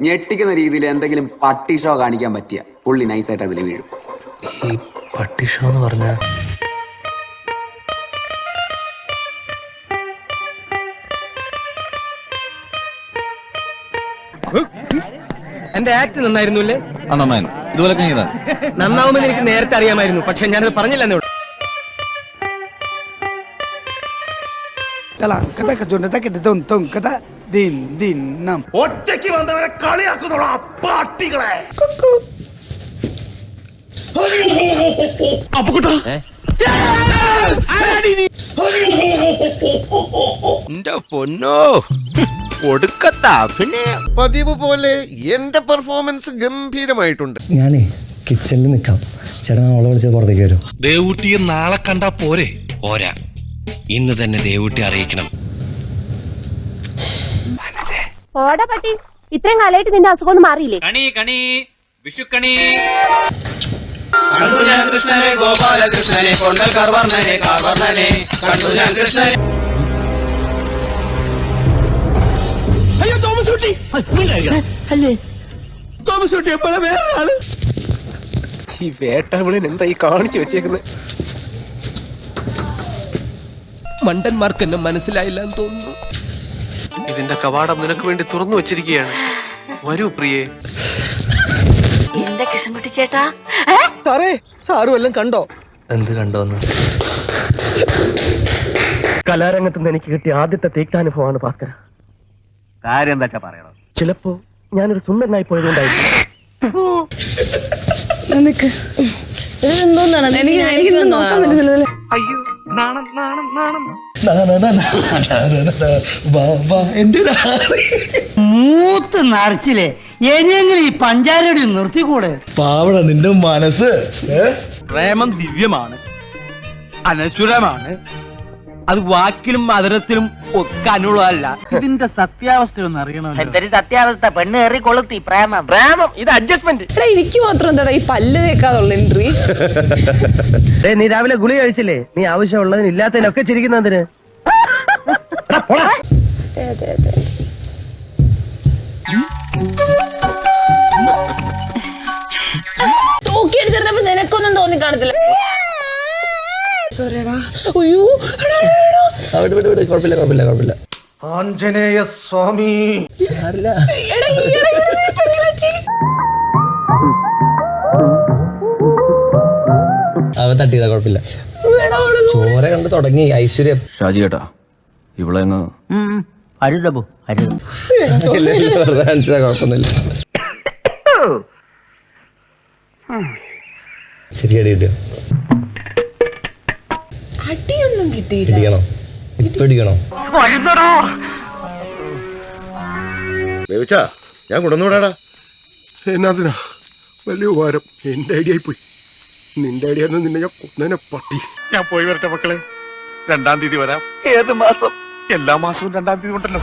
ഞെട്ടിക്കുന്ന രീതിയിൽ എന്തെങ്കിലും പട്ടി ഷോ കാണിക്കാൻ പറ്റിയ പുള്ളി നൈസായിട്ട് അതിൽ വീഴും. ഈ പട്ടി ഷോ എന്ന് പറഞ്ഞ എന്റെ ആക്ട് നന്നായിരുന്നുല്ലേ? നന്നായിരുന്നു. ഇതുപോലെ നന്നാവുമെന്ന് എനിക്ക് നേരത്തെ അറിയാമായിരുന്നു, പക്ഷെ ഞാനത് പറഞ്ഞില്ലെന്നേ ഉള്ളൂ. ഒറ്റയ്ക്ക് വന്നവരെ കളിയാക്കുന്നുള്ള പട്ടികളെ. പൊന്നോ ഒടുക്കത്ത അഭിനയം. പതിവ് പോലെ എന്റെ പെർഫോമൻസ് ഗംഭീരമായിട്ടുണ്ട്. ഞാനേ കിച്ചണിൽ നിൽക്കാം, ചേട്ടൻ അവളെ വിളിച്ചത് പുറത്തേക്ക് വരും. ദേവൂട്ടിയെ നാളെ കണ്ടാ പോരെ? പോരാ, ഇന്ന് തന്നെ ദേവൂട്ടി അറിയിക്കണം. ഓടാ പട്ടി, ഇത്രയും കാലമായിട്ട് നിന്റെ അസുഖം ഒന്നും മാറിയില്ലേ? കണി കണി വിഷുക്കണി. കണ്ടു ഞാൻ കൃഷ്ണനെ, ഗോപാലകൃഷ്ണനെ, കൊണ്ടൽ കാർവർണ്ണനെ, കാർവർണ്ണനെ കണ്ടു ഞാൻ കൃഷ്ണനെ. അയ്യോ തോമസ് കുട്ടി അല്ലേ? തോമസ് കുട്ടി എപ്പോഴാ വേറെ ആള്? ഈ വേട്ടാവിളൻ എന്താ ഈ കാണിച്ചു വെച്ചേക്കുന്നത്? മണ്ടന്മാർക്ക് എന്നെ മനസ്സിലായില്ല എന്ന് തോന്നുന്നു. ഇതിന്റെ കവാടം നിനക്ക് വേണ്ടി തുറന്നു വെച്ചിരിക്കുകയാണ്. വരൂ പ്രിയേ. എന്റെ കൃഷ്ണൻകുട്ടി ചേട്ടാ, സാറേ സാറും എല്ലാം കണ്ടോ? എന്ത് കണ്ടോന്ന്? കലാരംഗത്ത് നിന്ന് എനിക്ക് കിട്ടിയ ആദ്യത്തെ തീക്താനുഭവമാണ് ഭാസ്കര. കാര്യം എന്താ പറയണോ? ചിലപ്പോ ഞാനൊരു സുന്ദരനായി പോയതുകൊണ്ടായിരിക്കും. മൂത്ത് നിറച്ചില്ലേ, എങ്ങനെയെങ്കിലും ഈ പഞ്ചാരയുടെ നിർത്തിക്കൂടെ? പാവട നിന്റെ മനസ്സ്. പ്രേമം ദിവ്യമാണ്, അനശ്വരമാണ്. അത് വാക്കിലും മധുരത്തിലും ഒക്കെ അനുള്ളതല്ല. ഇതിന്റെ സത്യാവസ്ഥ ഒന്ന് അറിയണമല്ലോ. എന്തൊരു സത്യാവസ്ഥ? പെണ്ണ് കയറി കൊളുത്തി പ്രേമം. പ്രേമം ഇത് അഡ്ജസ്റ്റ്മെന്റ്. എനിക്ക് മാത്രം എന്താടാ ഈ പല്ല് തേക്കാതുള്ള എൻട്രി? നീ രാവിലെ ഗുളി കഴിച്ചില്ലേ? നീ ആവശ്യമുള്ളതിന് ഇല്ലാത്തതിനൊക്കെ ചിരിക്കുന്നതിന്. തൂക്കിയെടുത്തിരുന്നപ്പോ നിനക്കൊന്നും തോന്നി കാണത്തില്ല. കുഴപ്പമില്ല. ആഞ്ജനേയ സ്വാമി. അവൻ തട്ടിയതാ, കുഴപ്പമില്ല. ചോര കണ്ട് തുടങ്ങി ഐശ്വര്യം. ഷാജി കേട്ടാ ഇവളെ അരുതബു അരുത്. കുഴപ്പമൊന്നുമില്ല. ശരിയടി കിട്ടിയോ? അടിയൊന്നും കിട്ടിയില്ല. ഇടിക്കണോ? ഇപ്പൊ ഇടിക്കണോ? ഞാൻ കൊണ്ടുവന്നുവിടാടാ. എന്നാത്തിനാ? വലിയ ഉപകാരം. എന്റെ ഐഡിയ പോയി. നിന്റെ ഐഡിയ നിന്നെ ഞാൻ കൊന്നേനെ പട്ടി. ഞാൻ പോയി വരട്ടെ മക്കളെ. 2-ാം തീയതി വരാം. ഏത് മാസം? എല്ലാ മാസവും 2-ാം തീയതി ഉണ്ടല്ലോ.